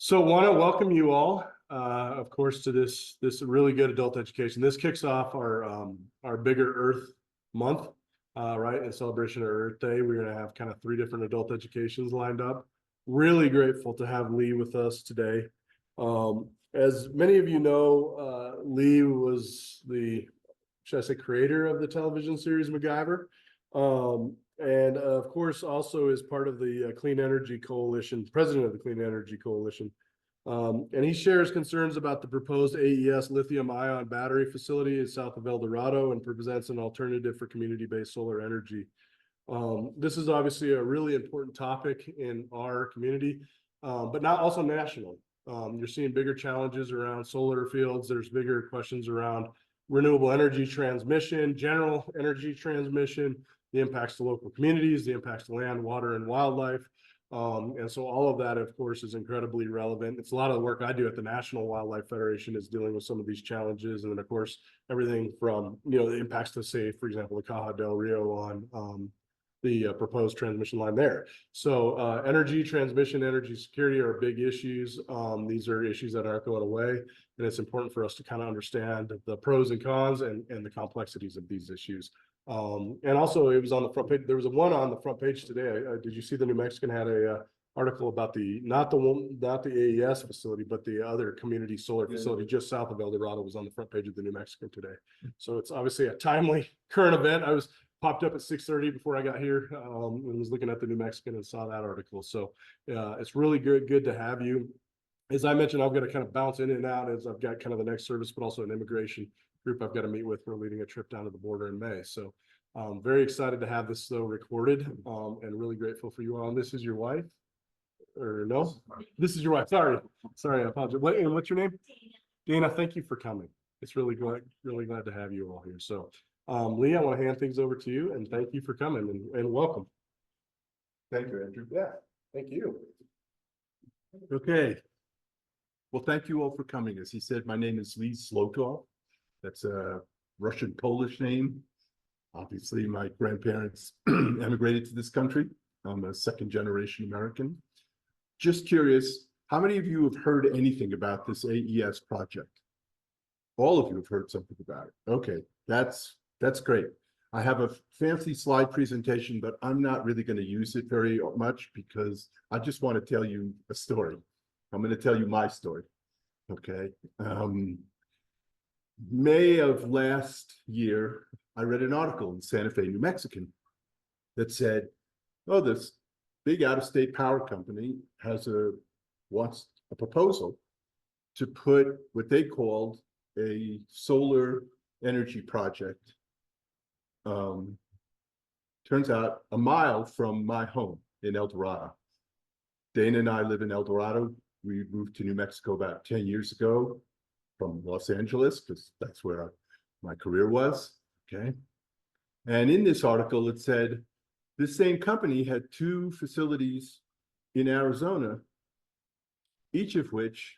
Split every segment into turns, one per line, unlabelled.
So want to welcome you all, of course, to this really good adult education. This kicks off our bigger Earth Month, right? In celebration of Earth Day, we're going to have kind of 3 different adult educations lined up. Really grateful to have Lee with us today. As many of you know, Lee was the, should I say, creator of the television series MacGyver. And of course, also is part of the Clean Energy Coalition, president of the Clean Energy Coalition. And he shares concerns about the proposed AES lithium-ion battery facility south of Eldorado and presents an alternative for community-based solar energy. This is obviously a really important topic in our community, but not also national. You're seeing bigger challenges around solar fields. There's bigger questions around renewable energy transmission, general energy transmission, the impacts to local communities, the impacts to land, water, and wildlife. And so all of that, of course, is incredibly relevant. It's a lot of the work I do at the National Wildlife Federation is dealing with some of these challenges. And then, of course, everything from, the impacts to, say, for example, the Caja del Rio on the proposed transmission line there. So energy transmission, energy security are big issues. These are issues that aren't going away. And it's important for us to kind of understand the pros and cons and the complexities of these issues. And also it was on the front page. There was one on the front page today. Did you see the New Mexican had a article about not the AES facility, but the other community solar facility just south of Eldorado was on the front page of the New Mexican today. So it's obviously a timely current event. I was popped up at 6:30 before I got here and was looking at the New Mexican and saw that article. So it's really good to have you. As I mentioned, I'm going to kind of bounce in and out as I've got kind of the next service, but also an immigration group I've got to meet with. We're leading a trip down to the border in May. So I'm very excited to have this though recorded and really grateful for you all. And this is your wife? Or no? This is your wife. Sorry, I apologize. What's your name? Dana, thank you for coming. It's really glad to have you all here. So Lee, I want to hand things over to you and thank you for coming and welcome.
Thank you, Andrew.
Yeah, thank you.
Okay. Well, thank you all for coming. As he said, my name is Lee Zlotoff. That's a Russian Polish name. Obviously, my grandparents emigrated to this country. I'm a second-generation American. Just curious, how many of you have heard anything about this AES project? All of you have heard something about it. Okay, that's great. I have a fancy slide presentation, but I'm not really going to use it very much because I just want to tell you a story. I'm going to tell you my story. Okay. May of last year, I read an article in Santa Fe, New Mexican that said, oh, this big out-of-state power company wants a proposal to put what they called a solar energy project. Turns out a mile from my home in Eldorado. Dana and I live in Eldorado. We moved to New Mexico about 10 years ago from Los Angeles because that's where my career was. Okay. And in this article, it said this same company had 2 facilities in Arizona, each of which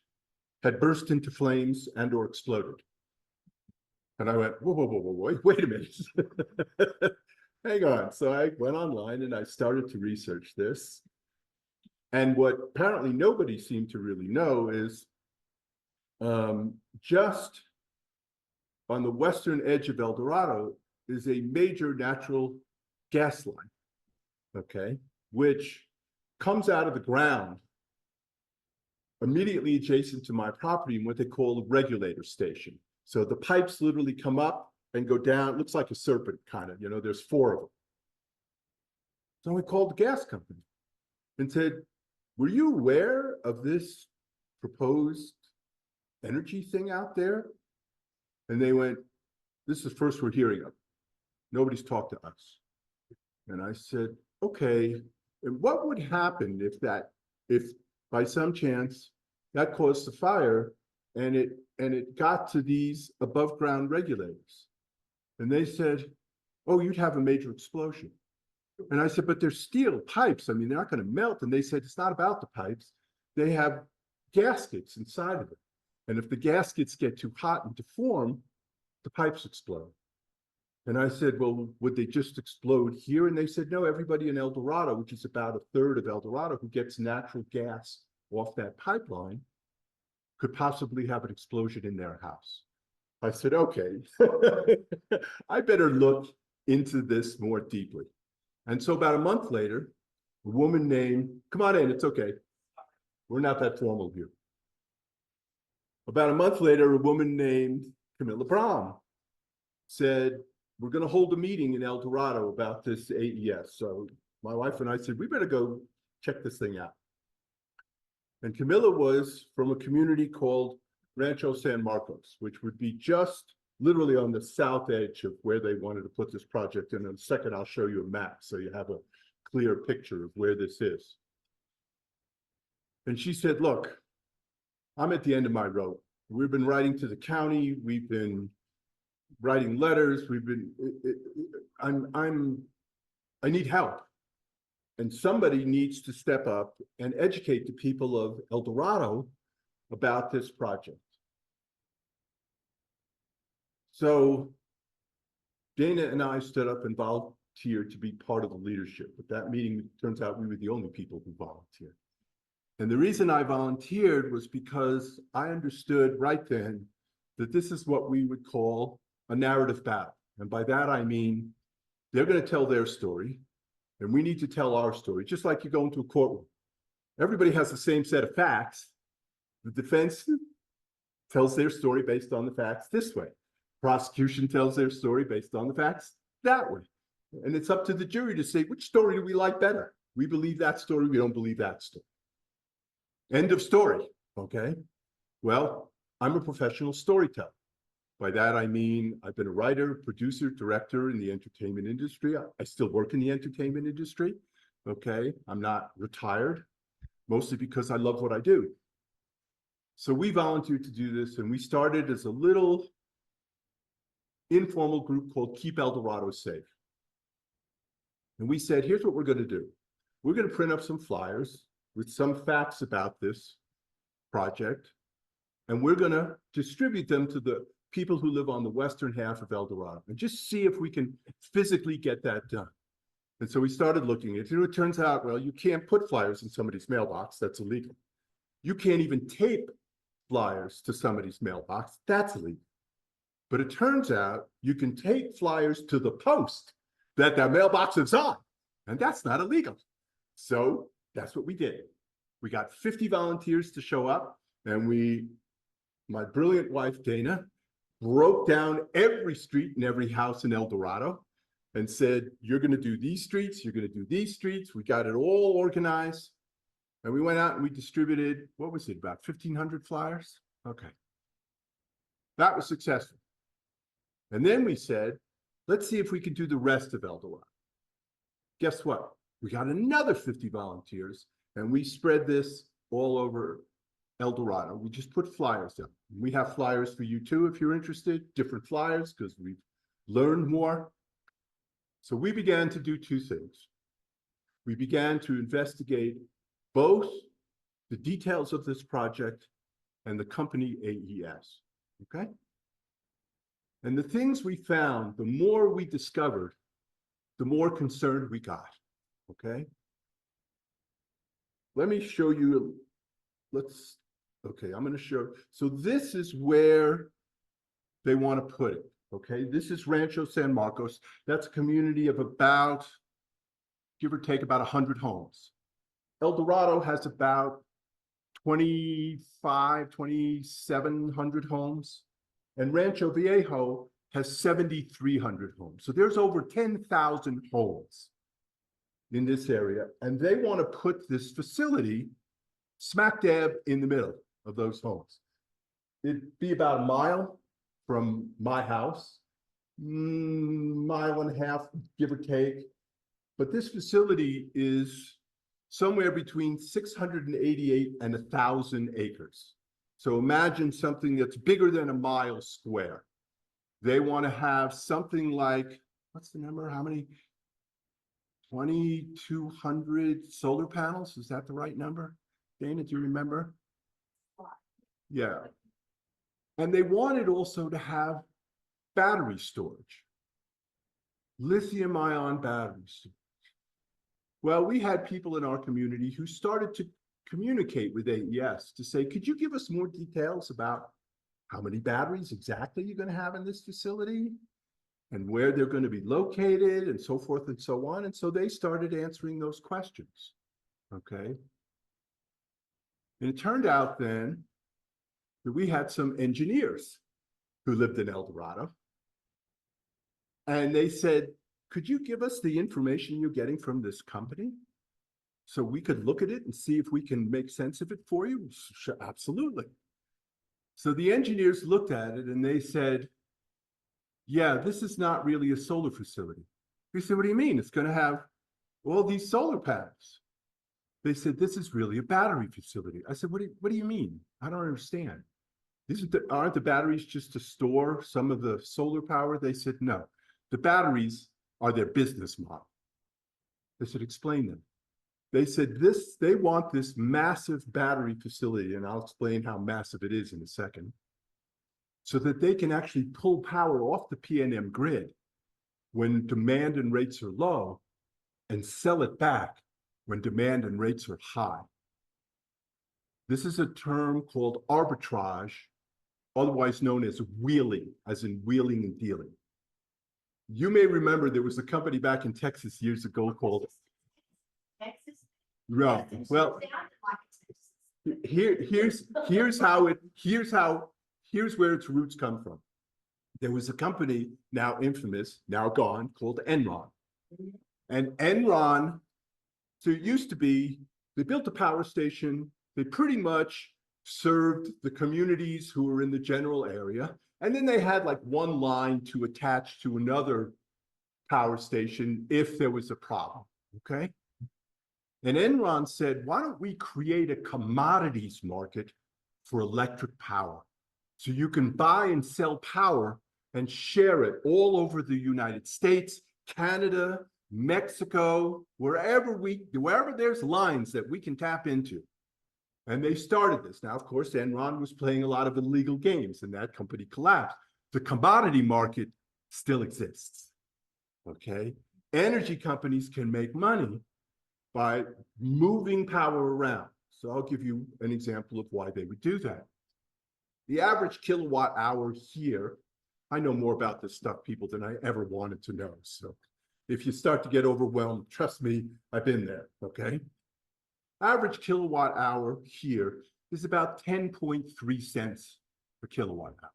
had burst into flames and or exploded. And I went, whoa, wait a minute. Hang on. So I went online and I started to research this. And what apparently nobody seemed to really know is just on the western edge of Eldorado is a major natural gas line, okay, which comes out of the ground immediately adjacent to my property in what they call a regulator station. So the pipes literally come up and go down. It looks like a serpent, kind of, there's 4 of them. So I called the gas company and said, were you aware of this proposed energy thing out there? And they went, this is the first we're hearing of it. Nobody's talked to us. And I said, okay, and what would happen if by some chance that caused the fire and it got to these above ground regulators? And they said, oh, you'd have a major explosion. And I said, but they're steel pipes. I mean, they're not going to melt. And they said, it's not about the pipes. They have gaskets inside of it. And if the gaskets get too hot and deform, the pipes explode. And I said, well, would they just explode here? And they said, no, everybody in Eldorado, which is about 1/3 of Eldorado, who gets natural gas off that pipeline could possibly have an explosion in their house. I said, okay, I better look into this more deeply. And so about a month later, a woman named, come on in, it's okay. We're not that formal here. About a month later, a woman named Camilla Brahm said, we're going to hold a meeting in Eldorado about this AES. So my wife and I said, we better go check this thing out. And Camilla was from a community called Rancho San Marcos, which would be just literally on the south edge of where they wanted to put this project. And in a second, I'll show you a map so you have a clear picture of where this is. And she said, look, I'm at the end of my rope. We've been writing to the county. We've been writing letters. I need help. And somebody needs to step up and educate the people of Eldorado about this project. So Dana and I stood up and volunteered to be part of the leadership. At that meeting, it turns out we were the only people who volunteered. And the reason I volunteered was because I understood right then that this is what we would call a narrative battle. And by that, I mean, they're going to tell their story, and we need to tell our story, just like you go into a courtroom. Everybody has the same set of facts. The defense tells their story based on the facts this way. Prosecution tells their story based on the facts that way. And it's up to the jury to say, which story do we like better? We believe that story, we don't believe that story. End of story, okay? Well, I'm a professional storyteller. By that, I mean, I've been a writer, producer, director in the entertainment industry. I still work in the entertainment industry, okay? I'm not retired, mostly because I love what I do. So we volunteered to do this, and we started as a little informal group called Keep Eldorado Safe. And we said, here's what we're going to do. We're going to print up some flyers with some facts about this project, and we're going to distribute them to the people who live on the western half of Eldorado and just see if we can physically get that done. And so we started looking at it. It turns out, well, you can't put flyers in somebody's mailbox. That's illegal. You can't even tape flyers to somebody's mailbox. That's illegal. But it turns out you can tape flyers to the post that their mailbox is on, and that's not illegal. So that's what we did. We got 50 volunteers to show up, and my brilliant wife, Dana, broke down every street and every house in Eldorado and said, you're going to do these streets, you're going to do these streets. We got it all organized. And we went out and we distributed, what was it, about 1,500 flyers? Okay. That was successful. And then we said, let's see if we can do the rest of Eldorado. Guess what? We got another 50 volunteers, and we spread this all over Eldorado. We just put flyers up. We have flyers for you too, if you're interested, different flyers, because we've learned more. So we began to do two things. We began to investigate both the details of this project and the company AES, okay? And the things we found, the more we discovered, the more concerned we got, okay? Let me show you, okay, I'm gonna show, so this is where they wanna put it, okay? This is Rancho San Marcos. That's a community of about, give or take, about 100 homes. Eldorado has about 2,700 homes, and Rancho Viejo has 7,300 homes. So there's over 10,000 homes in this area, and they want to put this facility smack dab in the middle of those homes. It'd be about a mile from my house, mile and a half, give or take. But this facility is somewhere between 688 and 1,000 acres. So imagine something that's bigger than a mile square. They want to have something like, what's the number? How many? 2,200 solar panels? Is that the right number? Dana, do you remember? Yeah. And they wanted also to have battery storage, lithium-ion battery storage. Well, we had people in our community who started to communicate with AES to say, could you give us more details about how many batteries exactly you're going to have in this facility and where they're going to be located and so forth and so on. And so they started answering those questions. Okay. And it turned out then that we had some engineers who lived in Eldorado. And they said, could you give us the information you're getting from this company so we could look at it and see if we can make sense of it for you? Sure, absolutely. So the engineers looked at it and they said, yeah, this is not really a solar facility. We said, what do you mean? It's going to have all these solar panels. They said, this is really a battery facility. I said, what do you mean? I don't understand. Aren't the batteries just to store some of the solar power? They said, no, the batteries are their business model. They said, explain them. They said they want this massive battery facility, and I'll explain how massive it is in a second, so that they can actually pull power off the PNM grid when demand and rates are low and sell it back when demand and rates are high. This is a term called arbitrage, otherwise known as wheeling, as in wheeling and dealing. You may remember there was a company back in Texas years ago called
Texas.
Right. Well, here's where its roots come from. There was a company now infamous, now gone, called Enron. And Enron, so it used to be, they built a power station. They pretty much served the communities who were in the general area. And then they had like one line to attach to another power station if there was a problem, okay? And Enron said, why don't we create a commodities market for electric power? So you can buy and sell power and share it all over the United States, Canada, Mexico, wherever there's lines that we can tap into. And they started this. Now, of course, Enron was playing a lot of illegal games and that company collapsed. The commodity market still exists, okay? Energy companies can make money by moving power around. So I'll give you an example of why they would do that. The average kilowatt hour here, I know more about this stuff, people, than I ever wanted to know. So if you start to get overwhelmed, trust me, I've been there, okay? Average kilowatt hour here is about 10.3 cents per kilowatt hour.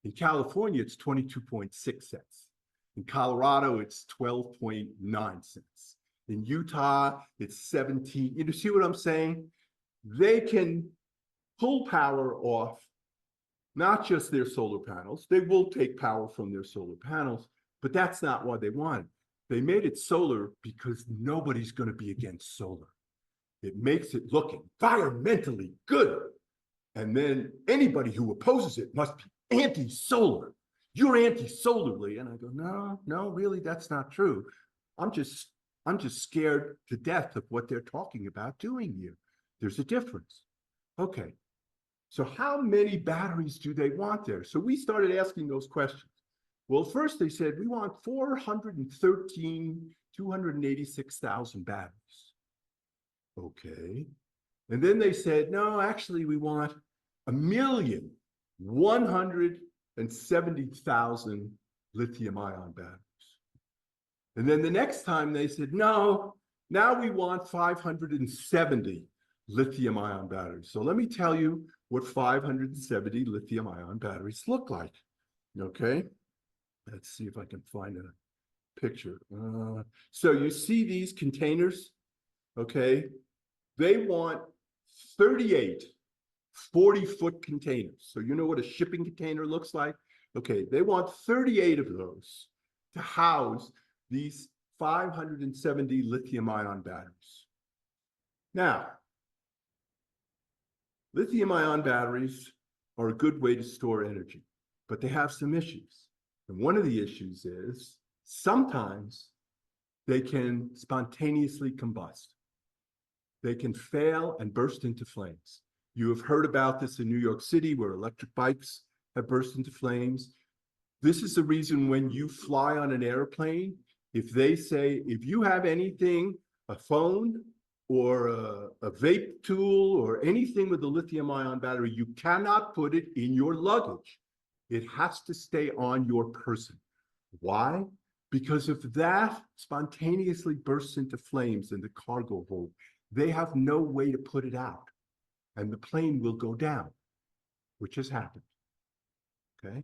In California, it's 22.6 cents. In Colorado, it's 12.9 cents. In Utah, it's 17. You see what I'm saying? They can pull power off not just their solar panels. They will take power from their solar panels, but that's not what they wanted. They made it solar because nobody's going to be against solar. It makes it look environmentally good. And then anybody who opposes it must be anti-solar. You're anti-solarly. And I go, no, really, that's not true. I'm just scared to death of what they're talking about doing here. There's a difference. Okay. So how many batteries do they want there? So we started asking those questions. Well, first they said, we want 286,000 batteries. Okay. And then they said, no, actually, we want 1,170,000 lithium-ion batteries. And then the next time they said, no, now we want 570 lithium-ion batteries. So let me tell you what 570 lithium-ion batteries look like. Okay. Let's see if I can find a picture. So you see these containers, okay? They want 38 40-foot containers. So you know what a shipping container looks like? Okay, they want 38 of those to house these 570 lithium-ion batteries. Now, lithium-ion batteries are a good way to store energy, but they have some issues. And one of the issues is sometimes they can spontaneously combust. They can fail and burst into flames. You have heard about this in New York City where electric bikes have burst into flames. This is the reason when you fly on an airplane, if they say, if you have anything, a phone or a vape tool or anything with a lithium-ion battery, you cannot put it in your luggage. It has to stay on your person. Why? Because if that spontaneously bursts into flames in the cargo hold, they have no way to put it out, and the plane will go down, which has happened. Okay?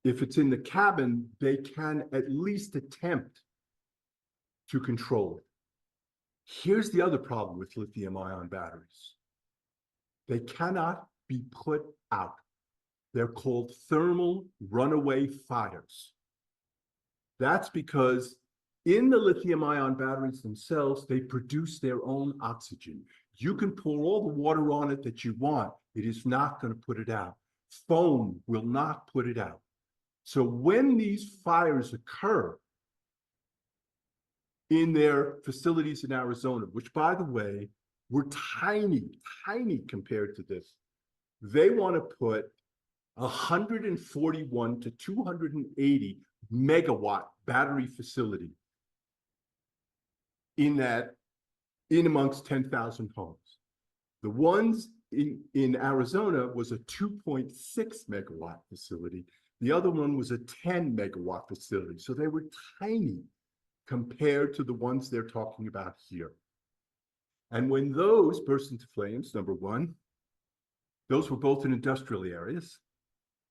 If it's in the cabin, they can at least attempt to control it. Here's the other problem with lithium-ion batteries. They cannot be put out. They're called thermal runaway fires. That's because in the lithium-ion batteries themselves, they produce their own oxygen. You can pour all the water on it that you want. It is not going to put it out. Foam will not put it out. So when these fires occur in their facilities in Arizona, which, by the way, were tiny, tiny compared to this, they want to put 141 to 280 megawatt battery facility in amongst 10,000 homes. The ones in Arizona was a 2.6 megawatt facility. The other one was a 10 megawatt facility. So they were tiny compared to the ones they're talking about here. And when those burst into flames, number one, those were both in industrial areas,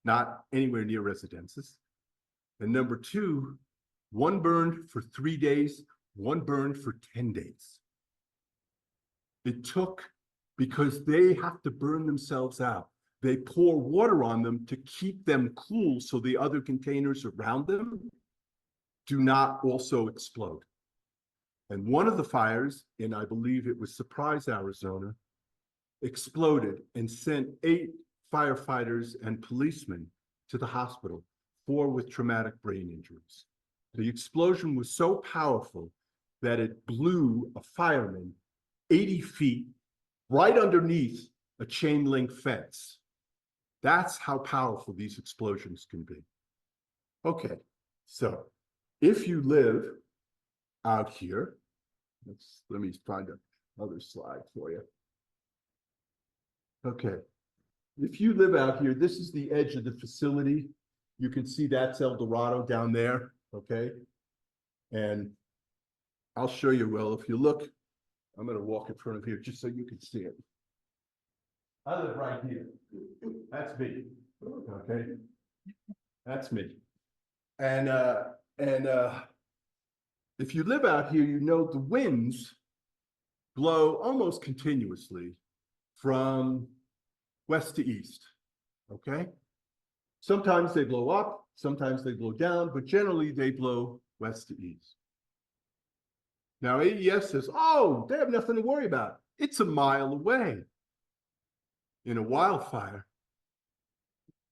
not anywhere near residences. And number two, one burned for 3 days, one burned for 10 days. It took, because they have to burn themselves out. They pour water on them to keep them cool so the other containers around them do not also explode. And one of the fires, in I believe it was Surprise, Arizona, exploded and sent 8 firefighters and policemen to the hospital, 4 with traumatic brain injuries. The explosion was so powerful that it blew a fireman 80 feet right underneath a chain link fence. That's how powerful these explosions can be. Okay, so if you live out here, let me find another slide for you. Okay, if you live out here, this is the edge of the facility. You can see that's Eldorado down there, okay? And I'll show you, well, if you look, I'm gonna walk in front of here just so you can see it. I live right here. That's me, okay? That's me. And if you live out here, you know the winds blow almost continuously from west to east, okay? Sometimes they blow up, sometimes they blow down, but generally they blow west to east. Now AES says, oh, they have nothing to worry about. It's a mile away. In a wildfire,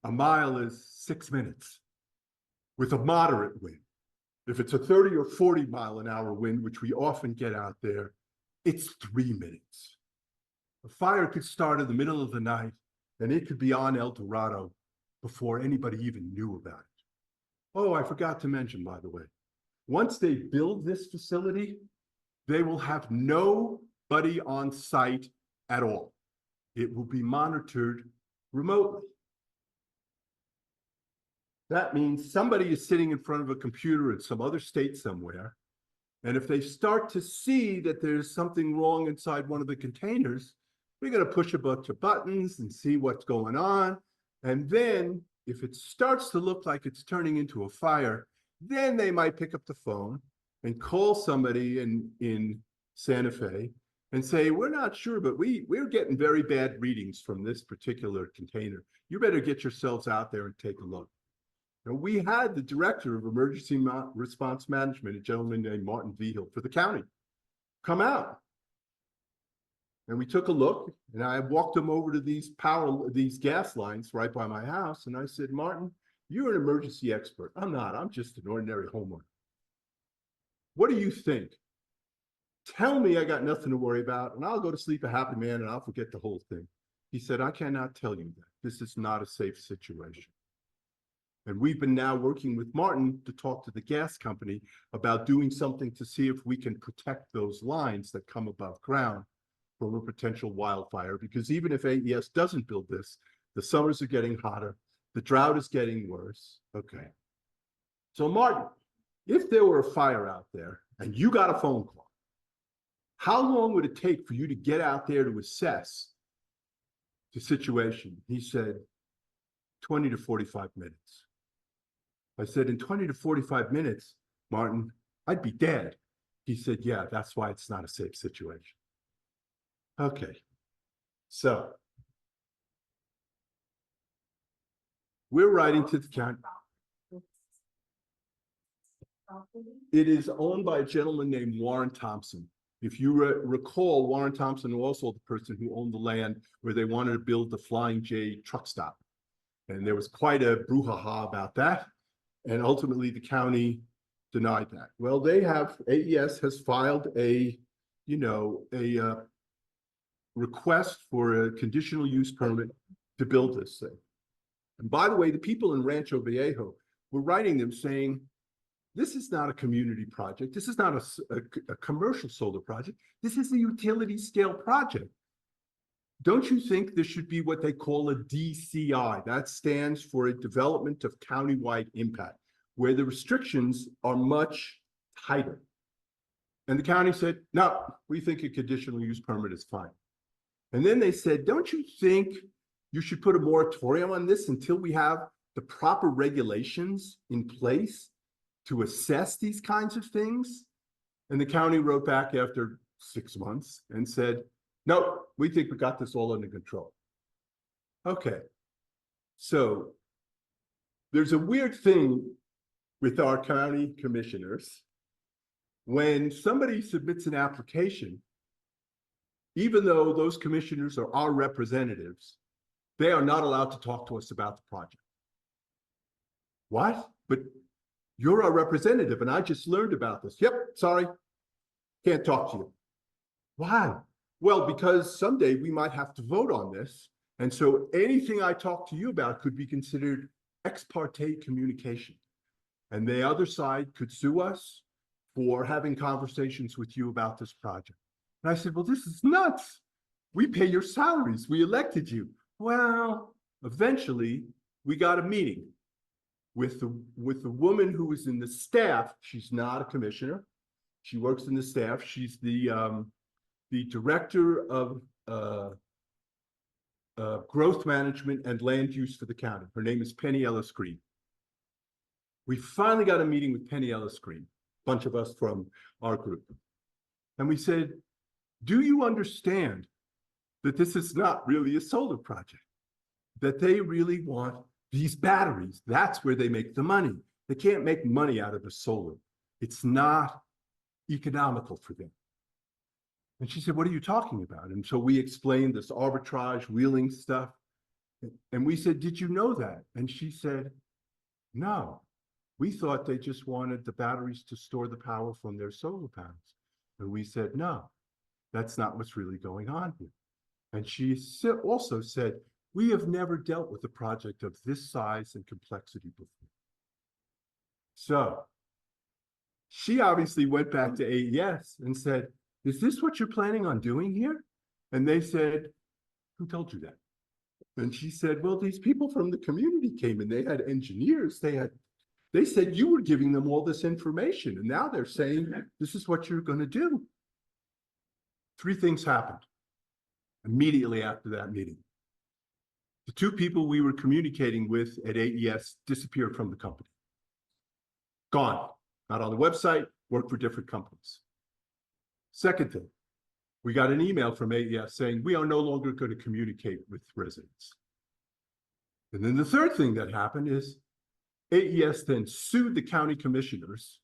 a mile is 6 minutes with a moderate wind. If it's a 30 or 40 mile an hour wind, which we often get out there, it's 3 minutes. A fire could start in the middle of the night and it could be on Eldorado before anybody even knew about it. Oh, I forgot to mention, by the way, once they build this facility, they will have nobody on site at all. It will be monitored remotely. That means somebody is sitting in front of a computer in some other state somewhere, and if they start to see that there's something wrong inside one of the containers, we're going to push a bunch of buttons and see what's going on. And then if it starts to look like it's turning into a fire, then they might pick up the phone and call somebody in Santa Fe and say, we're not sure, but we're getting very bad readings from this particular container. You better get yourselves out there and take a look. Now, we had the director of emergency response management, a gentleman named Martin Vigil, for the county, come out. And we took a look, and I walked him over to these gas lines right by my house. And I said, Martin, you're an emergency expert. I'm not, I'm just an ordinary homeowner. What do you think? Tell me I got nothing to worry about, and I'll go to sleep a happy man, and I'll forget the whole thing. He said, I cannot tell you that. This is not a safe situation. And we've been now working with Martin to talk to the gas company about doing something to see if we can protect those lines that come above ground from a potential wildfire. Because even if AES doesn't build this, the summers are getting hotter, the drought is getting worse. Okay. So Martin, if there were a fire out there and you got a phone call, how long would it take for you to get out there to assess the situation? He said, 20 to 45 minutes. I said, in 20 to 45 minutes, Martin, I'd be dead. He said, yeah, that's why it's not a safe situation. Okay. So we're writing to the county. It is owned by a gentleman named Warren Thompson. If you recall, Warren Thompson was also the person who owned the land where they wanted to build the Flying J truck stop. And there was quite a brouhaha about that. And ultimately the county denied that. Well, AES has filed a request for a conditional use permit to build this thing. And by the way, the people in Rancho Viejo were writing them saying, this is not a community project. This is not a commercial solar project. This is a utility scale project. Don't you think this should be what they call a DCI? That stands for a development of countywide impact, where the restrictions are much tighter. And the county said, no, we think a conditional use permit is fine. And then they said, don't you think you should put a moratorium on this until we have the proper regulations in place to assess these kinds of things? And the county wrote back after 6 months and said, no, we think we got this all under control. Okay. So there's a weird thing with our county commissioners. When somebody submits an application, even though those commissioners are our representatives, they are not allowed to talk to us about the project. What? But you're our representative, and I just learned about this. Yep, sorry, can't talk to you. Why? Well, because someday we might have to vote on this, and so anything I talk to you about could be considered ex parte communication. And the other side could sue us for having conversations with you about this project. And I said, well, this is nuts. We pay your salaries. We elected you. Well, eventually we got a meeting with the woman who was in the staff. She's not a commissioner. She works in the staff. She's the director of growth management and land use for the county. Her name is Penny Ellis Green. We finally got a meeting with Penny Ellis Green, a bunch of us from our group. And we said, do you understand that this is not really a solar project? That they really want these batteries. That's where they make the money. They can't make money out of the solar. It's not economical for them. And she said, what are you talking about? And so we explained this arbitrage, wheeling stuff. And we said, did you know that? And she said, no, we thought they just wanted the batteries to store the power from their solar panels. And we said, no, that's not what's really going on here. And she also said, we have never dealt with a project of this size and complexity before. So she obviously went back to AES and said, is this what you're planning on doing here? And they said, who told you that? And she said, well, these people from the community came and they had engineers. They said you were giving them all this information. And now they're saying, this is what you're going to do. 3 things happened immediately after that meeting. The 2 people we were communicating with at AES disappeared from the company. Gone. Not on the website, worked for different companies. Second thing, we got an email from AES saying we are no longer going to communicate with residents. And then the third thing that happened is AES then sued the county commissioners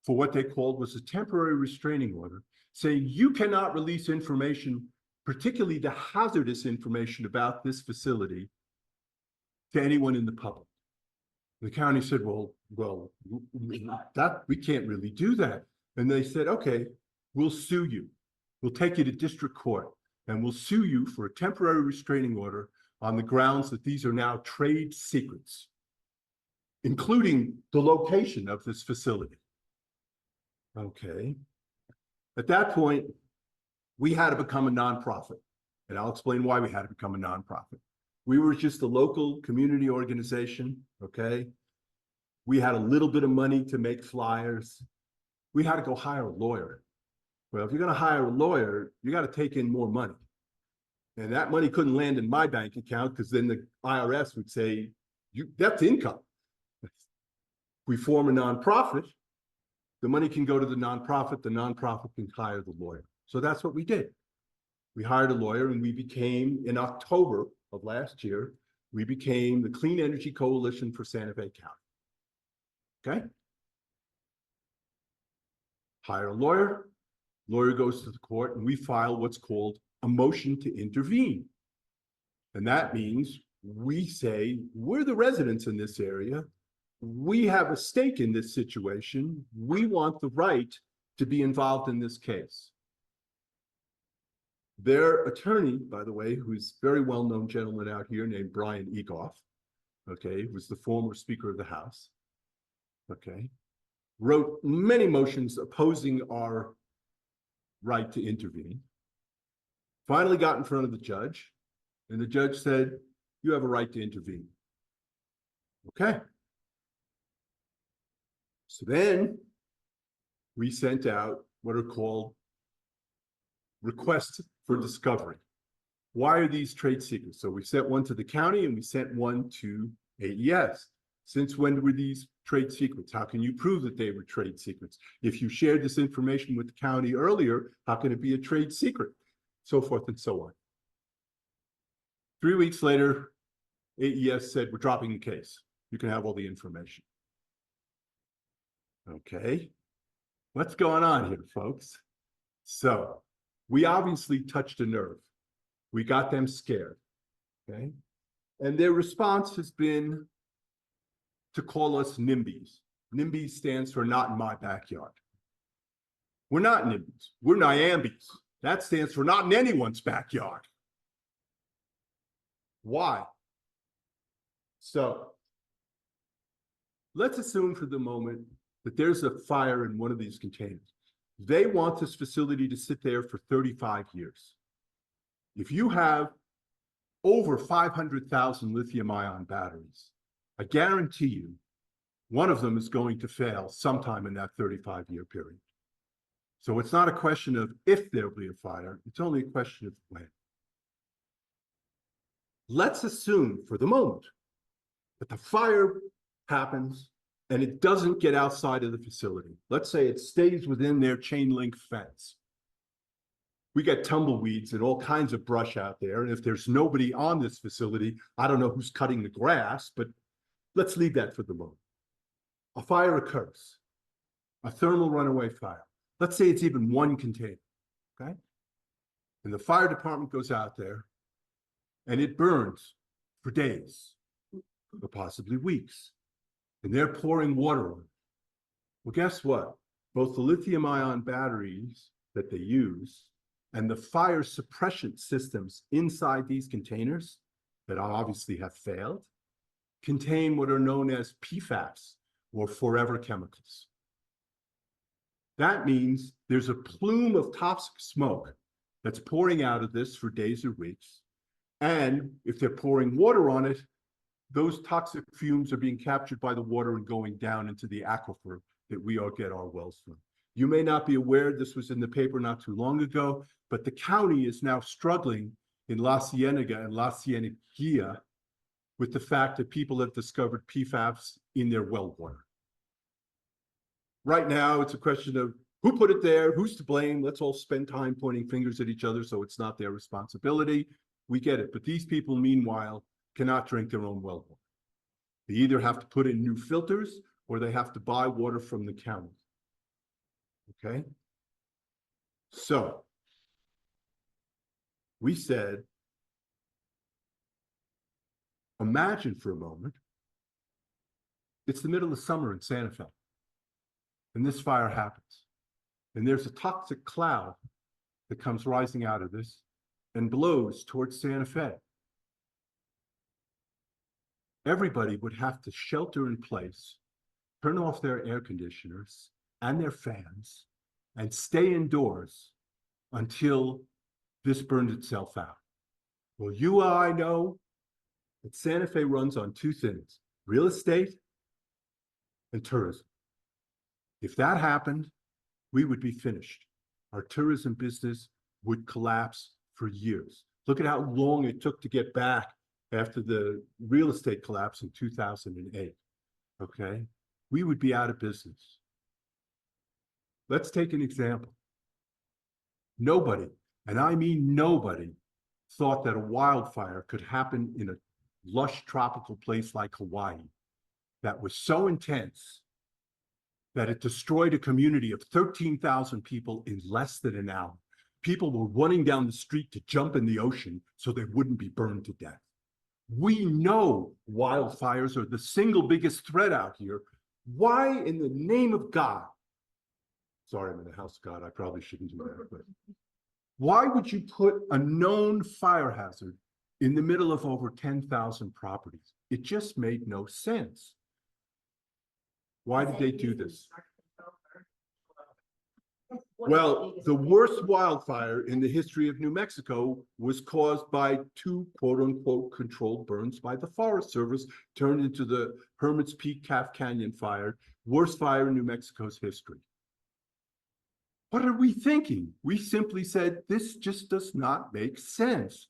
for what they called was a temporary restraining order, saying you cannot release information, particularly the hazardous information about this facility, to anyone in the public. The county said, well, that we can't really do that. And they said, okay, we'll sue you. We'll take you to district court and we'll sue you for a temporary restraining order on the grounds that these are now trade secrets. including the location of this facility. Okay. At that point, we had to become a nonprofit, and I'll explain why we had to become a nonprofit. We were just a local community organization, okay? We had a little bit of money to make flyers. We had to go hire a lawyer. Well, if you're going to hire a lawyer, you got to take in more money. And that money couldn't land in my bank account because then the IRS would say, that's income. We form a nonprofit, the money can go to the nonprofit can hire the lawyer. So that's what we did. We hired a lawyer and we became, in October of last year, we became the Clean Energy Coalition for Santa Fe County. Okay? Hire a lawyer, lawyer goes to the court, and we file what's called a motion to intervene. And that means we say, we're the residents in this area. We have a stake in this situation. We want the right to be involved in this case. Their attorney, by the way, who's a very well-known gentleman out here named Brian Egoff, okay, was the former Speaker of the House, okay, wrote many motions opposing our right to intervene, finally got in front of the judge, and the judge said, you have a right to intervene. Okay. So then we sent out what are called requests for discovery. Why are these trade secrets? So we sent one to the county and we sent one to AES. Since when were these trade secrets? How can you prove that they were trade secrets? If you shared this information with the county earlier, how can it be a trade secret? So forth and so on. 3 weeks later, AES said, we're dropping the case. You can have all the information. Okay, what's going on here, folks? So we obviously touched a nerve. We got them scared, okay? And their response has been to call us NIMBYs. NIMBY stands for not in my backyard. We're not NIMBYs, we're NIAMBYs. That stands for not in anyone's backyard. Why? So let's assume for the moment that there's a fire in one of these containers. They want this facility to sit there for 35 years. If you have over 500,000 lithium-ion batteries, I guarantee you one of them is going to fail sometime in that 35-year period. So it's not a question of if there'll be a fire, it's only a question of when. Let's assume for the moment that the fire happens and it doesn't get outside of the facility. Let's say it stays within their chain link fence. We get tumbleweeds and all kinds of brush out there. And if there's nobody on this facility, I don't know who's cutting the grass, but let's leave that for the moment. A fire occurs, a thermal runaway fire. Let's say it's even one container, okay? And the fire department goes out there and it burns for days, or possibly weeks. And they're pouring water on it. Well, guess what? Both the lithium-ion batteries that they use and the fire suppression systems inside these containers that obviously have failed contain what are known as PFAS, or forever chemicals. That means there's a plume of toxic smoke that's pouring out of this for days or weeks. And if they're pouring water on it, those toxic fumes are being captured by the water and going down into the aquifer that we all get our wells from. You may not be aware, this was in the paper not too long ago, but the county is now struggling in La Cienega and La Cienega with the fact that people have discovered PFAS in their well water. Right now, it's a question of who put it there, who's to blame. Let's all spend time pointing fingers at each other so it's not their responsibility. We get it, but these people, meanwhile, cannot drink their own well water. They either have to put in new filters or they have to buy water from the county. Okay? So, we said, imagine for a moment, it's the middle of summer in Santa Fe, and this fire happens. And there's a toxic cloud that comes rising out of this and blows towards Santa Fe. everybody would have to shelter in place, turn off their air conditioners and their fans, and stay indoors until this burned itself out. Well, you and I know that Santa Fe runs on two things: real estate and tourism. If that happened, we would be finished. Our tourism business would collapse for years. Look at how long it took to get back after the real estate collapse in 2008. Okay, we would be out of business. Let's take an example. Nobody, and I mean nobody, thought that a wildfire could happen in a lush tropical place like Hawaii that was so intense that it destroyed a community of 13,000 people in less than an hour. People were running down the street to jump in the ocean so they wouldn't be burned to death. We know wildfires are the single biggest threat out here. Why in the name of God? Sorry, I'm in the house of God. I probably shouldn't do that. But why would you put a known fire hazard in the middle of over 10,000 properties? It just made no sense. Why did they do this? Well, the worst wildfire in the history of New Mexico was caused by two quote-unquote controlled burns by the Forest Service, turned into the Hermit's Peak Calf Canyon fire, worst fire in New Mexico's history. What are we thinking? We simply said, this just does not make sense.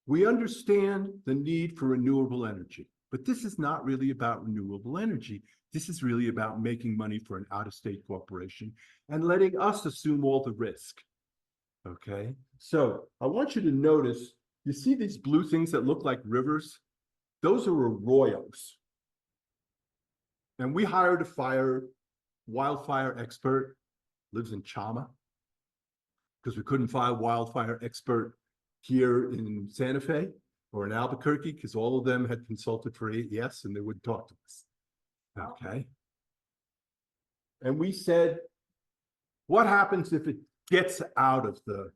We understand the need for renewable energy, but this is not really about renewable energy. This is really about making money for an out-of-state corporation and letting us assume all the risk. Okay, so I want you to notice, you see these blue things that look like rivers? Those are arroyos. And we hired a wildfire expert, lives in Chama, because we couldn't find a wildfire expert here in Santa Fe or in Albuquerque, because all of them had consulted for AES and they wouldn't talk to us. Okay. And we said, what happens if it gets out of the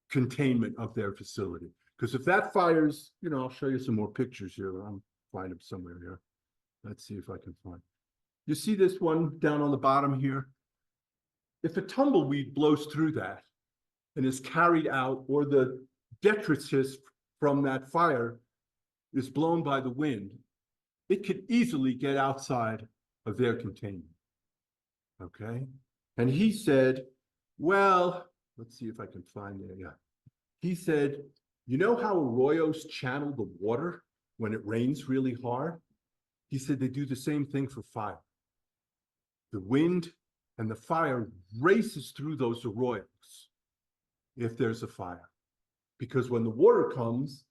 containment of their facility? Because if that fires, you know, I'll show you some more pictures here. I'll find them somewhere here. Let's see if I can find. You see this one down on the bottom here? If a tumbleweed blows through that and is carried out, or the detritus from that fire is blown by the wind, it could easily get outside of their containment. Okay. And he said, well, let's see if I can find it. Yeah. He said, you know how arroyos channel the water when it rains really hard? He said they do the same thing for fire. The wind and the fire races through those arroyos if there's a fire. Because when the water comes,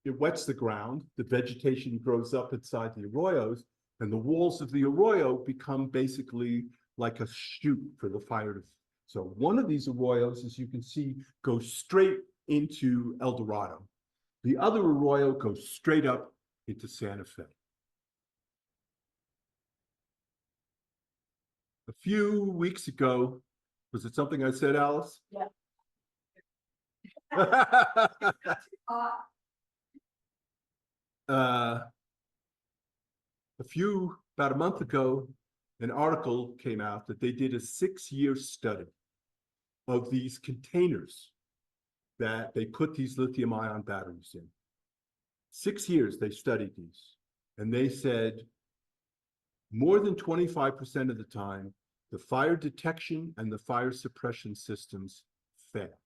it wets the ground, the vegetation grows up inside the arroyos, and the walls of the arroyo become basically like a chute for the fire to. So one of these arroyos, as you can see, goes straight into Eldorado. The other arroyo goes straight up into Santa Fe. A few weeks ago, was it something I said, Alice?
Yeah.
About a month ago, an article came out that they did a 6-year study of these containers that they put these lithium-ion batteries in. 6 years they studied these, and they said more than 25% of the time, the fire detection and the fire suppression systems fail.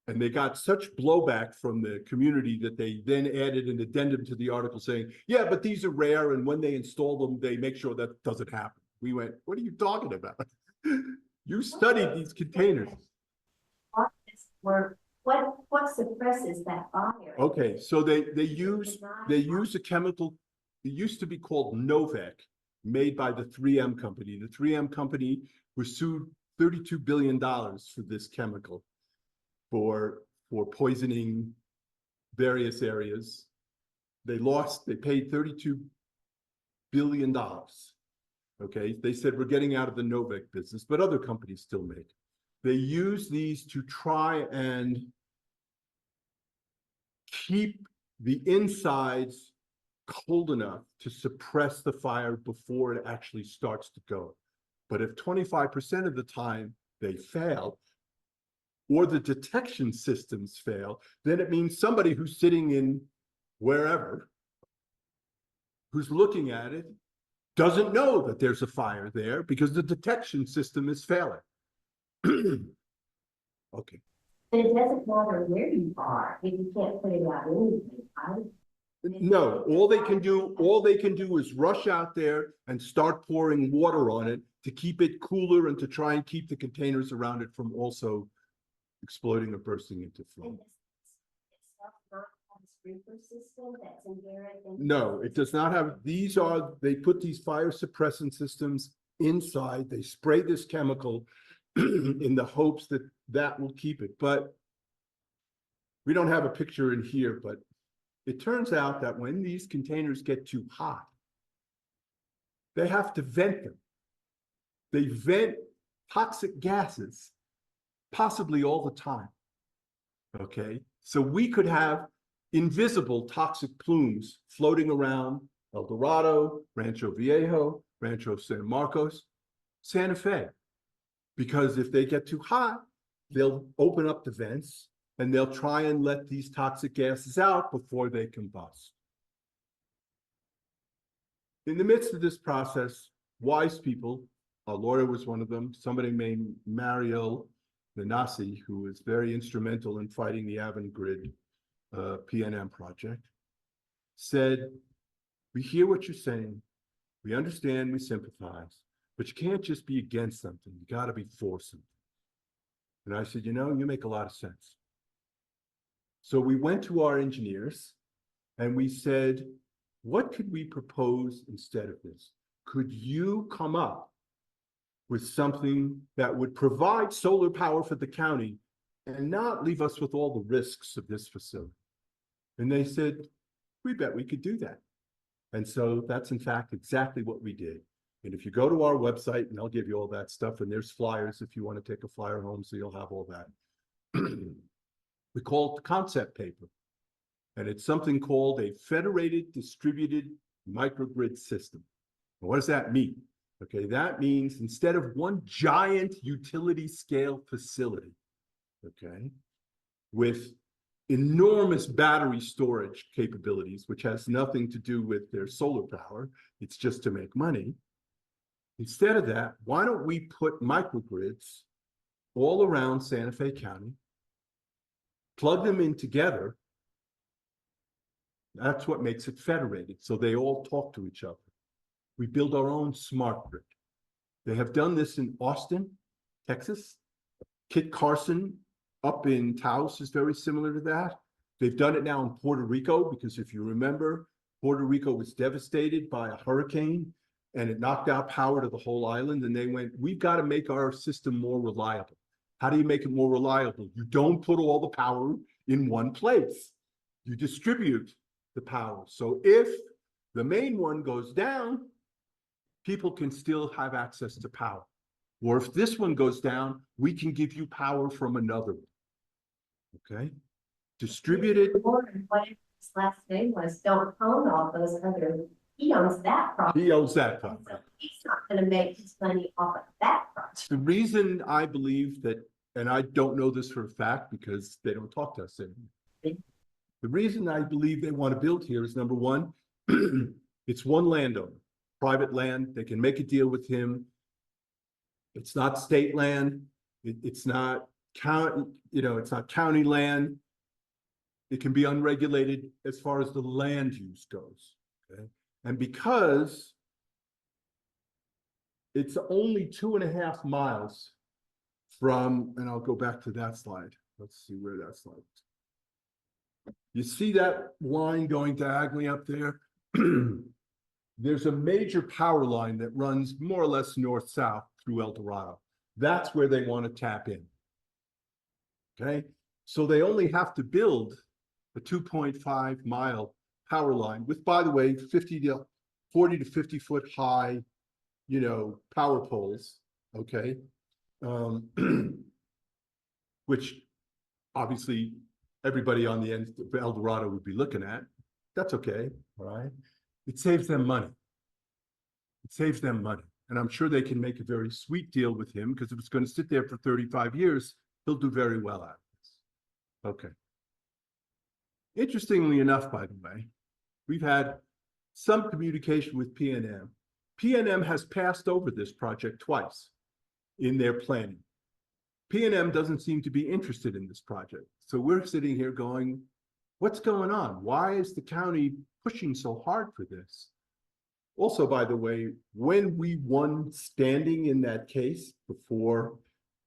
And they got such blowback from the community that they then added an addendum to the article saying, yeah, but these are rare, and when they install them, they make sure that doesn't happen. We went, what are you talking about? You studied these containers.
What suppresses that fire?
Okay, so they use a chemical, it used to be called Novec, made by the 3M company. The 3M company was sued $32 billion for this chemical. For poisoning various areas. They paid $32 billion. Okay, they said we're getting out of the Novec business, but other companies still make. They use these to try and keep the inside's cold enough to suppress the fire before it actually starts to go. But if 25% of the time they fail, or the detection systems fail, then it means somebody who's sitting in wherever, who's looking at it, doesn't know that there's a fire there because the detection system is failing. Okay.
But it doesn't matter where you are, if you can't put it out anyway, right?
No, all they can do is rush out there and start pouring water on it to keep it cooler and to try and keep the containers around it from also exploding or bursting into flame.
And it's not have a sprinkler system that's inherent in.
No, it does not have, they put these fire suppressant systems inside, they spray this chemical in the hopes that that will keep it. But we don't have a picture in here, but it turns out that when these containers get too hot, they have to vent them. They vent toxic gases, possibly all the time. Okay, so we could have invisible toxic plumes floating around Eldorado, Rancho Viejo, Rancho San Marcos, Santa Fe. Because if they get too hot, they'll open up the vents and they'll try and let these toxic gases out before they combust. In the midst of this process, wise people, a lawyer was one of them, somebody named Mario Nanasi, who was very instrumental in fighting the Avangrid PNM project, said, we hear what you're saying, we understand, we sympathize, but you can't just be against something, you gotta be for something. And I said, you know, you make a lot of sense. So we went to our engineers and we said, what could we propose instead of this? Could you come up with something that would provide solar power for the county and not leave us with all the risks of this facility? And they said, we bet we could do that. And so that's in fact exactly what we did. And if you go to our website, and I'll give you all that stuff, and there's flyers if you want to take a flyer home, so you'll have all that. We call it the concept paper. And it's something called a federated distributed microgrid system. And what does that mean? Okay, that means instead of one giant utility scale facility, okay, with enormous battery storage capabilities, which has nothing to do with their solar power, it's just to make money. Instead of that, why don't we put microgrids all around Santa Fe County, plug them in together? That's what makes it federated, so they all talk to each other. We build our own smart grid. They have done this in Austin, Texas. Kit Carson up in Taos is very similar to that. They've done it now in Puerto Rico, because if you remember, Puerto Rico was devastated by a hurricane and it knocked out power to the whole island. And they went, we've got to make our system more reliable. How do you make it more reliable? You don't put all the power in one place. You distribute the power. So if the main one goes down, people can still have access to power. Or if this one goes down, we can give you power from another one. Okay? Distributed.
Warren, whatever his last name was, don't own all those other, he owns that property.
He owns that
And
property.
so he's not gonna make his money off of that project.
The reason I believe that, and I don't know this for a fact because they don't talk to us anymore. The reason I believe they want to build here is, number one, it's one landowner, private land. They can make a deal with him. It's not state land. It's not county, it's not county land. It can be unregulated as far as the land use goes. Okay? And because it's only 2.5 miles from, and I'll go back to that slide. Let's see where that slide is. You see that line going diagonally up there? There's a major power line that runs more or less north-south through Eldorado. That's where they want to tap in. Okay, so they only have to build a 2.5 mile power line with, by the way, 40 to 50 foot high, power poles. Okay, which obviously everybody on the end of Eldorado would be looking at. That's okay, all right? It saves them money. It saves them money. And I'm sure they can make a very sweet deal with him because if it's going to sit there for 35 years, he'll do very well out of this. Okay. Interestingly enough, by the way, we've had some communication with PNM. PNM has passed over this project twice in their planning. PNM doesn't seem to be interested in this project. So we're sitting here going, what's going on? Why is the county pushing so hard for this? Also, by the way, when we won standing in that case before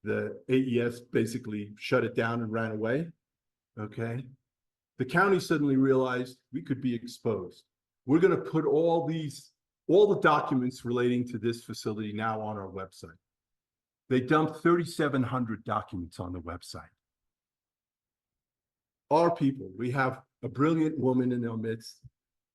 the AES basically shut it down and ran away, okay, the county suddenly realized we could be exposed. We're going to put all the documents relating to this facility now on our website. They dumped 3,700 documents on the website. Our people, we have a brilliant woman in our midst,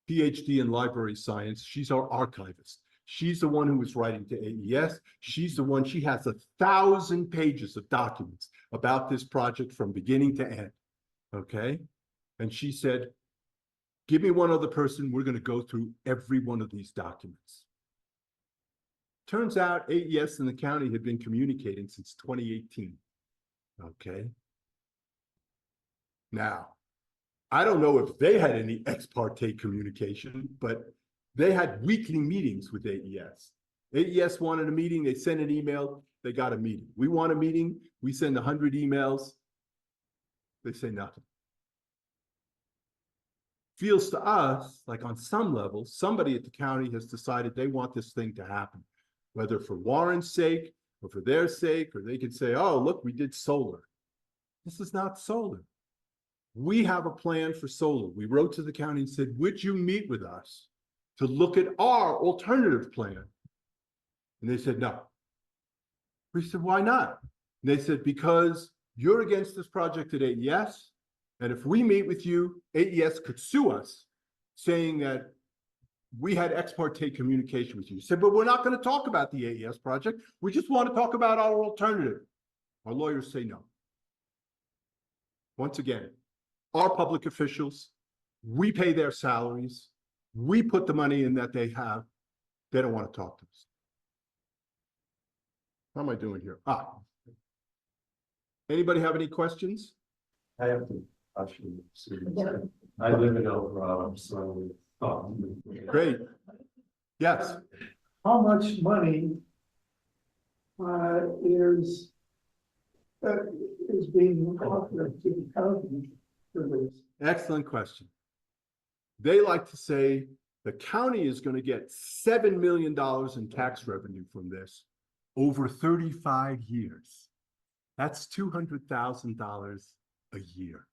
PhD in library science. She's our archivist. She's the one who was writing to AES. She has 1,000 pages of documents about this project from beginning to end, okay? And she said, give me one other person. We're going to go through every one of these documents. Turns out AES and the county had been communicating since 2018, okay? Now, I don't know if they had any ex parte communication, but they had weekly meetings with AES. AES wanted a meeting, they sent an email, they got a meeting. We want a meeting, we send 100 emails, they say nothing. Feels to us like on some level, somebody at the county has decided they want this thing to happen, whether for Warren's sake or for their sake, or they could say, oh, look, we did solar. This is not solar. We have a plan for solar. We wrote to the county and said, would you meet with us to look at our alternative plan? And they said, no. We said, why not? And they said, because you're against this project at AES. And if we meet with you, AES could sue us saying that we had ex parte communication with you. Said, but we're not going to talk about the AES project. We just want to talk about our alternative. Our lawyers say no. Once again, our public officials, we pay their salaries. We put the money in that they have. They don't want to talk to us. How am I doing here? Anybody have any questions?
I have to actually, I live in Eldorado, so.
Great. Yes.
How much money is being offered to the county for this?
Excellent question. They like to say the county is going to get $7 million in tax revenue from this over 35 years. That's $200,000 a year.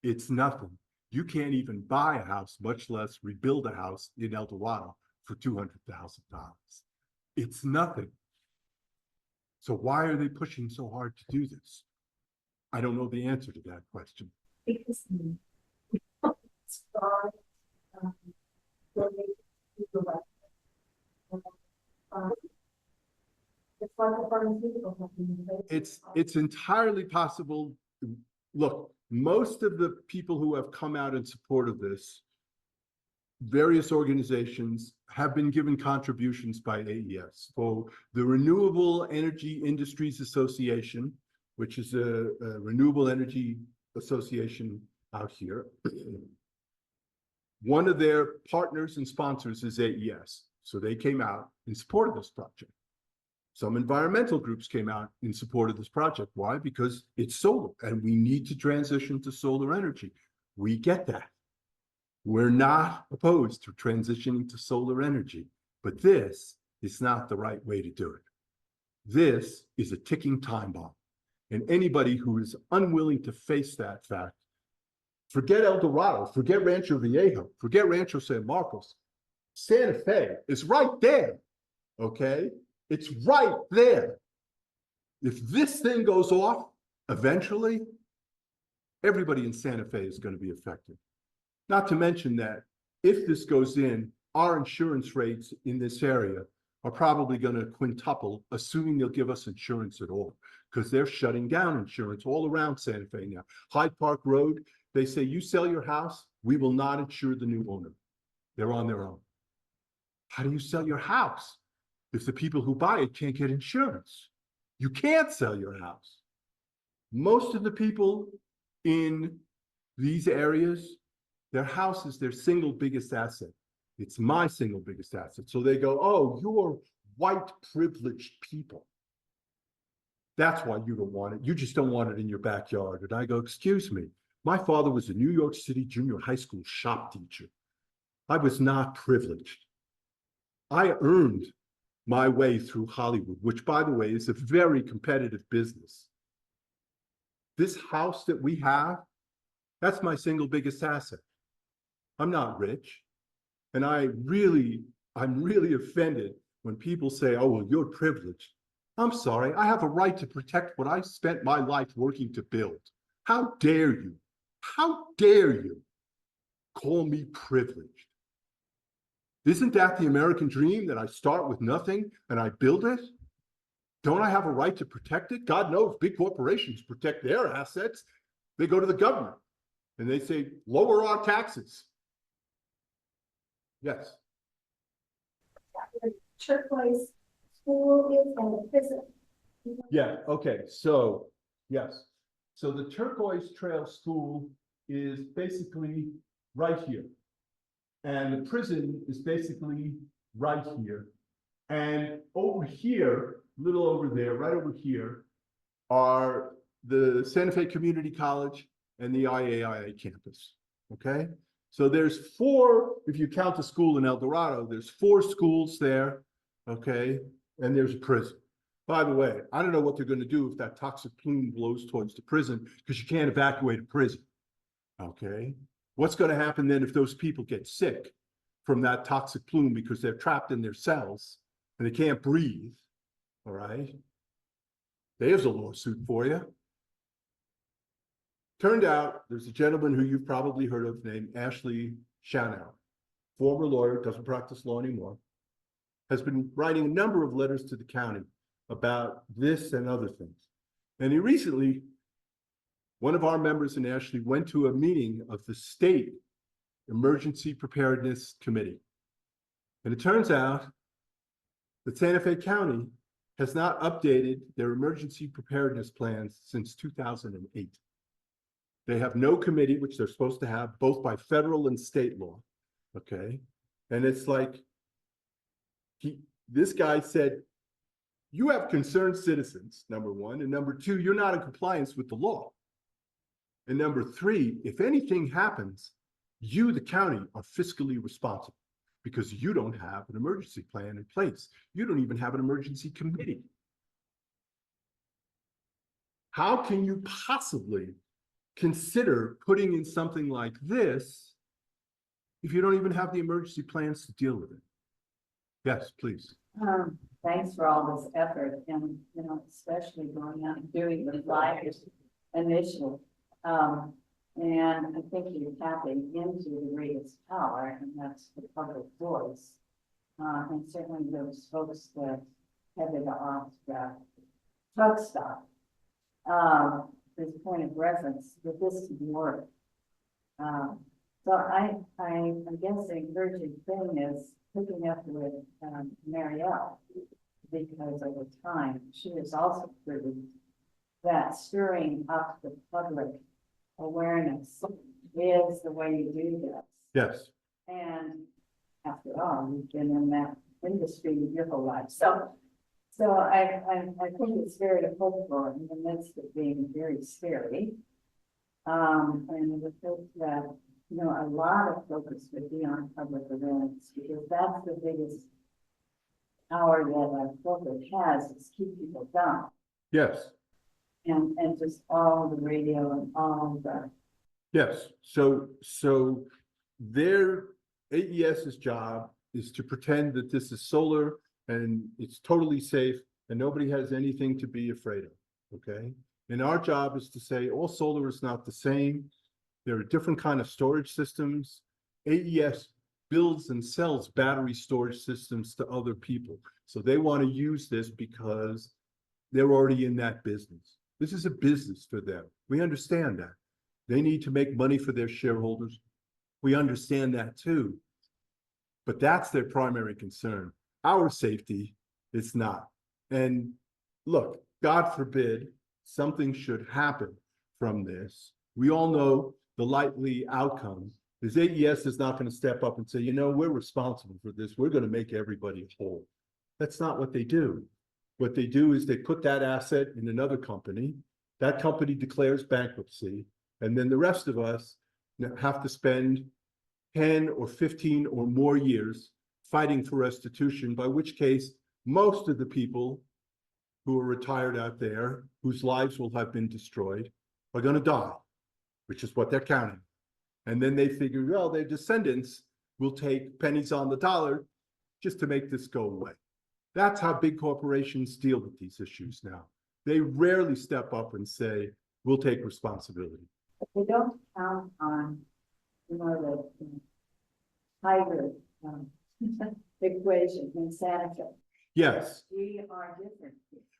It's nothing. You can't even buy a house, much less rebuild a house in Eldorado for $200,000. It's nothing. So why are they pushing so hard to do this? I don't know the answer to that question.
Because
it's entirely possible. Look, most of the people who have come out in support of this, various organizations have been given contributions by AES. So the Renewable Energy Industries Association, which is a renewable energy association out here, one of their partners and sponsors is AES. So they came out in support of this project. Some environmental groups came out in support of this project. Why? Because it's solar and we need to transition to solar energy. We get that. We're not opposed to transitioning to solar energy, but this is not the right way to do it. This is a ticking time bomb. And anybody who is unwilling to face that fact, forget Eldorado, forget Rancho Viejo, forget Rancho San Marcos. Santa Fe is right there, okay? It's right there. If this thing goes off, eventually, everybody in Santa Fe is going to be affected. Not to mention that if this goes in, our insurance rates in this area are probably going to quintuple, assuming they'll give us insurance at all, because they're shutting down insurance all around Santa Fe now. Hyde Park Road, they say, you sell your house, we will not insure the new owner. They're on their own. How do you sell your house if the people who buy it can't get insurance? You can't sell your house. Most of the people in these areas, their house is their single biggest asset. It's my single biggest asset. So they go, oh, you're white privileged people. That's why you don't want it. You just don't want it in your backyard. And I go, excuse me, my father was a New York City junior high school shop teacher. I was not privileged. I earned my way through Hollywood, which, by the way, is a very competitive business. This house that we have, that's my single biggest asset. I'm not rich. And I'm really offended when people say, oh, well, you're privileged. I'm sorry, I have a right to protect what I spent my life working to build. How dare you? How dare you call me privileged? Isn't that the American dream, that I start with nothing and I build it? Don't I have a right to protect it? God knows big corporations protect their assets. They go to the government and they say, lower our taxes. Yes.
Turquoise school is and the prison.
Yeah, okay, so, yes. So the Turquoise Trail School is basically right here. And the prison is basically right here. And over here, a little over there, right over here, are the Santa Fe Community College and the IAIA campus, okay? So there's 4, if you count the school in Eldorado, there's 4 schools there, okay? And there's a prison. By the way, I don't know what they're going to do if that toxic plume blows towards the prison, because you can't evacuate a prison, okay? What's going to happen then if those people get sick from that toxic plume because they're trapped in their cells and they can't breathe, all right? There's a lawsuit for you. Turned out there's a gentleman who you've probably heard of named Ashley Shanow, former lawyer, doesn't practice law anymore, has been writing a number of letters to the county about this and other things. And he recently, one of our members in Ashley went to a meeting of the State Emergency Preparedness Committee. And it turns out that Santa Fe County has not updated their emergency preparedness plans since 2008. They have no committee, which they're supposed to have, both by federal and state law, okay? And it's like, this guy said, you have concerned citizens, number 1, and number 2, you're not in compliance with the law. And number 3, if anything happens, you, the county, are fiscally responsible because you don't have an emergency plan in place. You don't even have an emergency committee. How can you possibly consider putting in something like this if you don't even have the emergency plans to deal with it? Yes, please.
Thanks for all this effort and, especially going out and doing the flyers initially. And I think you're tapping into the greatest power, and that's the public voice. And certainly those folks that headed off the truck stop, this point of reference that this can work. So I guess the encouraging thing is picking up with Marielle, because over time she has also proved that stirring up the public awareness is the way you do this.
Yes.
And after all, you've been in that industry your whole life. So I think it's very hopeful in the midst of being very scary. And the hope that, a lot of focus would be on public awareness, because that's the biggest power that our corporate has, is keep people down.
Yes.
And just all the radio and all the.
Yes. So their AES's job is to pretend that this is solar and it's totally safe and nobody has anything to be afraid of. Okay. And our job is to say all solar is not the same. There are different kind of storage systems. AES builds and sells battery storage systems to other people. So they want to use this because they're already in that business. This is a business for them. We understand that. They need to make money for their shareholders. We understand that too. But that's their primary concern. Our safety, it's not. And look, God forbid something should happen from this. We all know the likely outcome is AES is not going to step up and say, you know, we're responsible for this. We're going to make everybody whole. That's not what they do. What they do is they put that asset in another company. That company declares bankruptcy. And then the rest of us have to spend 10 or 15 or more years fighting for restitution, by which case most of the people who are retired out there, whose lives will have been destroyed, are going to die, which is what they're counting. And then they figure, well, their descendants will take pennies on the dollar just to make this go away. That's how big corporations deal with these issues now. They rarely step up and say, we'll take responsibility.
But they don't count on, the tiger equation in Santa Fe.
Yes,
We are different.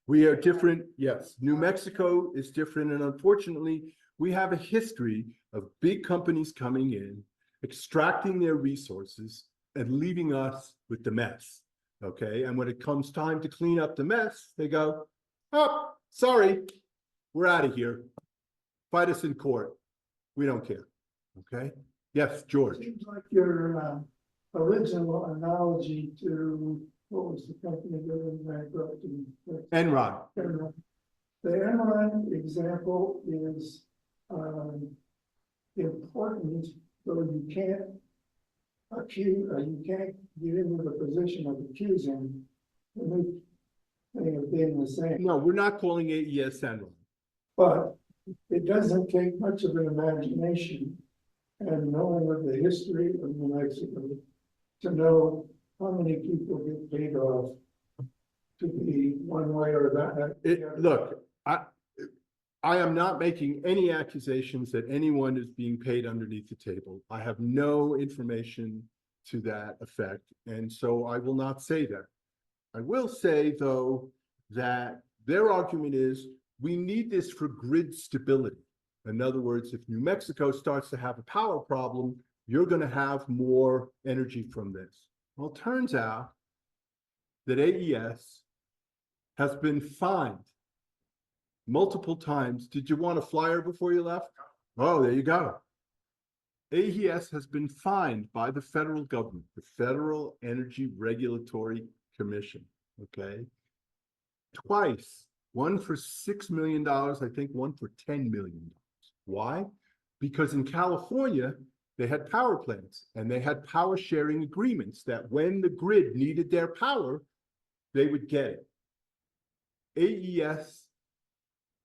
we are different. Yes, New Mexico is different. And unfortunately, we have a history of big companies coming in, extracting their resources and leaving us with the mess. Okay. And when it comes time to clean up the mess, they go, oh, sorry, we're out of here. Fight us in court. We don't care. Okay. Yes, George.
Seems like your original analogy to, what was the company that went bankrupt?
Enron.
Enron. The Enron example is important, though you can't accuse, you can't get into the position of accusing the new thing of being the same.
No, we're not calling AES Enron.
But it doesn't take much of an imagination and knowing of the history of New Mexico to know how many people get paid off to be one way or that.
Look, I am not making any accusations that anyone is being paid underneath the table. I have no information to that effect, and so I will not say that. I will say, though, that their argument is we need this for grid stability. In other words, if New Mexico starts to have a power problem, you're going to have more energy from this. Well, it turns out that AES has been fined multiple times. Did you want a flyer before you left? Oh, there you go. AES has been fined by the federal government, the Federal Energy Regulatory Commission, okay? Twice, one for $6 million, I think one for $10 million. Why? Because in California, they had power plants and they had power sharing agreements that when the grid needed their power, they would get it. AES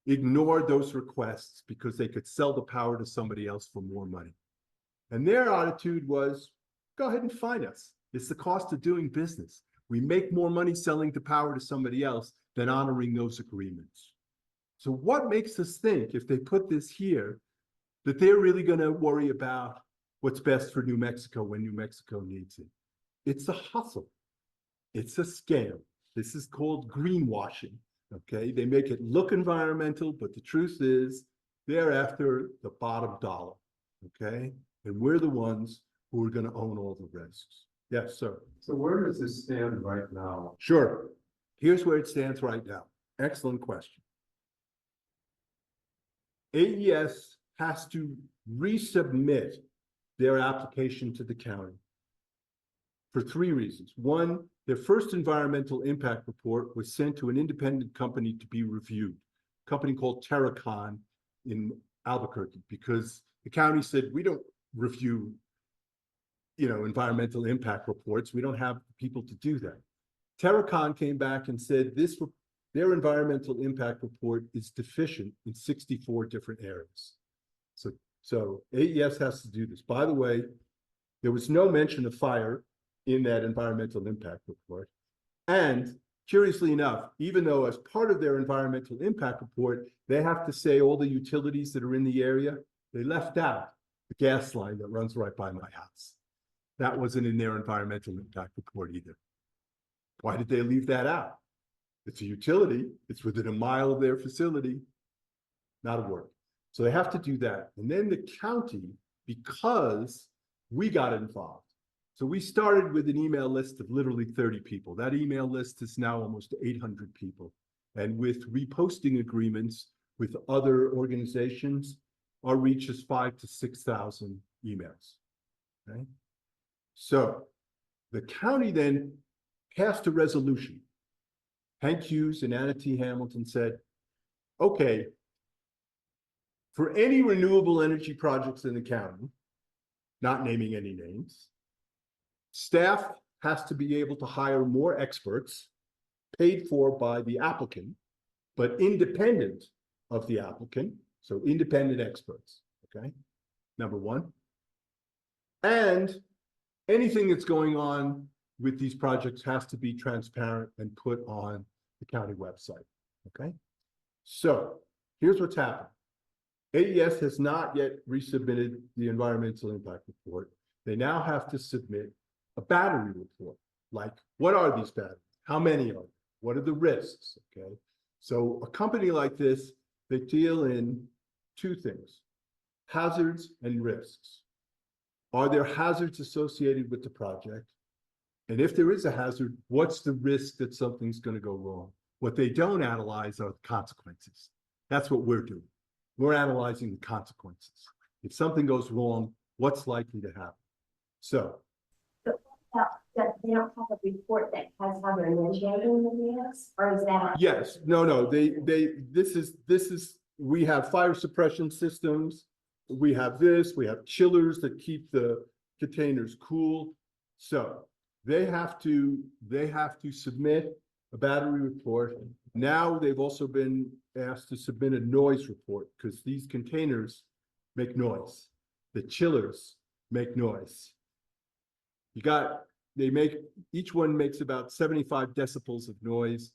ignored those requests because they could sell the power to somebody else for more money. And their attitude was, go ahead and fine us. It's the cost of doing business. We make more money selling the power to somebody else than honoring those agreements. So what makes us think, if they put this here, that they're really going to worry about what's best for New Mexico when New Mexico needs it? It's a hustle. It's a scam. This is called greenwashing. Okay, they make it look environmental, but the truth is they're after the bottom dollar. Okay, and we're the ones who are going to own all the risks. Yes, sir.
So where does this stand right now?
Sure. Here's where it stands right now. Excellent question. AES has to resubmit their application to the county for three reasons. One, their first environmental impact report was sent to an independent company to be reviewed, a company called Terracon in Albuquerque, because the county said, we don't review, environmental impact reports. We don't have people to do that. Terracon came back and said their environmental impact report is deficient in 64 different areas. So AES has to do this. By the way, there was no mention of fire in that environmental impact report. And curiously enough, even though as part of their environmental impact report, they have to say all the utilities that are in the area, they left out the gas line that runs right by my house. That wasn't in their environmental impact report either. Why did they leave that out? It's a utility, it's within a mile of their facility, not a word. So they have to do that. And then the county, because we got involved. So we started with an email list of literally 30 people. That email list is now almost 800 people. And with reposting agreements with other organizations, our reach is 5,000 to 6,000 emails. Okay? So the county then passed a resolution. Hank Hughes and Anna T. Hamilton said, okay, for any renewable energy projects in the county, not naming any names, staff has to be able to hire more experts paid for by the applicant, but independent of the applicant, so independent experts, okay? Number one. And anything that's going on with these projects has to be transparent and put on the county website, okay? So here's what's happened. AES has not yet resubmitted the environmental impact report. They now have to submit a battery report. Like, what are these batteries? How many are there? What are the risks, okay? So a company like this, they deal in two things, hazards and risks. Are there hazards associated with the project? And if there is a hazard, what's the risk that something's going to go wrong? What they don't analyze are the consequences. That's what we're doing. We're analyzing the consequences. If something goes wrong, what's likely to happen? So.
They don't have a report that has how they're initiating the risks, or is that?
Yes, no, this is, we have fire suppression systems. We have this, we have chillers that keep the containers cool. So they have to submit a battery report. Now they've also been asked to submit a noise report because these containers make noise. The chillers make noise. Each one makes about 75 decibels of noise.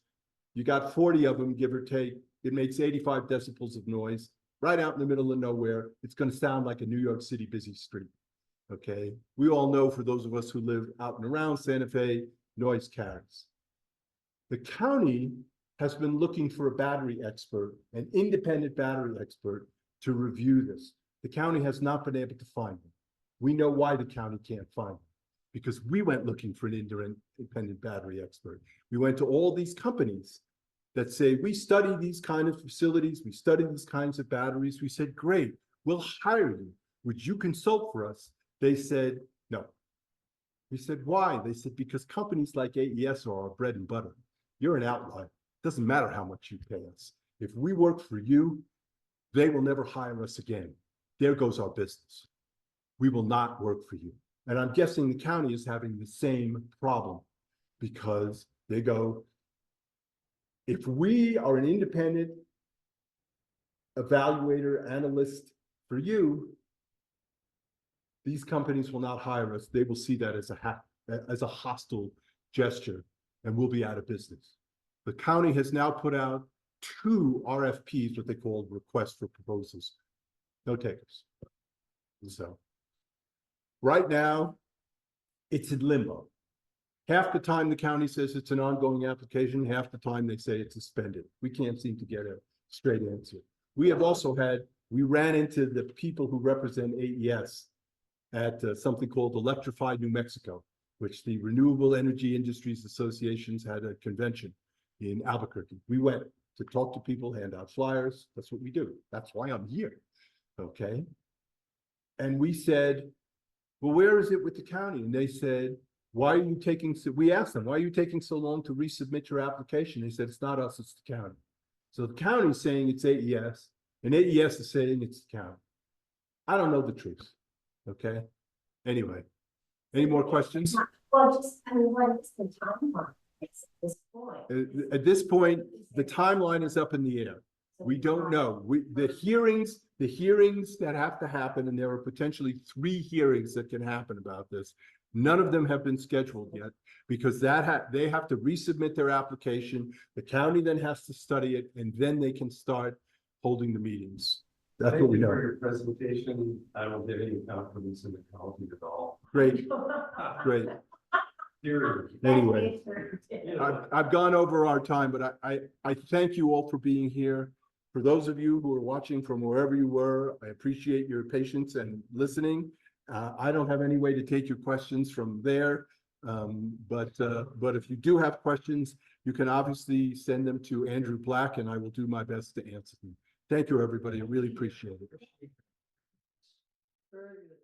You got 40 of them, give or take. It makes 85 decibels of noise. Right out in the middle of nowhere, it's going to sound like a New York City busy street. Okay. We all know, for those of us who live out and around Santa Fe, noise carries. The county has been looking for a battery expert, an independent battery expert, to review this. The county has not been able to find them. We know why the county can't find them, because we went looking for an independent battery expert. We went to all these companies that say, we study these kind of facilities, we study these kinds of batteries. We said, great, we'll hire you. Would you consult for us? They said, no. We said, why? They said, because companies like AES are our bread and butter. You're an outlier. Doesn't matter how much you pay us. If we work for you, they will never hire us again. There goes our business. We will not work for you. And I'm guessing the county is having the same problem, because they go, if we are an independent evaluator, analyst for you, these companies will not hire us. They will see that as a hostile gesture, and we'll be out of business. The county has now put out 2 RFPs, what they call requests for proposals. No takers. So right now, it's in limbo. Half the time the county says it's an ongoing application, half the time they say it's suspended. We can't seem to get a straight answer. We ran into the people who represent AES at something called Electrified New Mexico, which the Renewable Energy Industries Associations had a convention in Albuquerque. We went to talk to people, hand out flyers. That's what we do. That's why I'm here, okay? And we said, well, where is it with the county? And they said, why are you taking, we asked them, why are you taking so long to resubmit your application? They said, it's not us, it's the county. So the county is saying it's AES, and AES is saying it's the county. I don't know the truth, okay? Anyway, any more questions?
Well, what is the timeline at this point?
At this point, the timeline is up in the air. We don't know. The hearings that have to happen, and there are potentially 3 hearings that can happen about this. None of them have been scheduled yet, because they have to resubmit their application. The county then has to study it, and then they can start holding the meetings. That's
Thank
what we
you
know.
for your presentation. I don't get any confidence in the county at all.
Great, great.
Period.
Anyway,
You know,
I've gone over our time, but I thank you all for being here. For those of you who are watching from wherever you were, I appreciate your patience and listening. I don't have any way to take your questions from there. But if you do have questions, you can obviously send them to Andrew Black and I will do my best to answer them. Thank you, everybody. I really appreciate it.
Very good.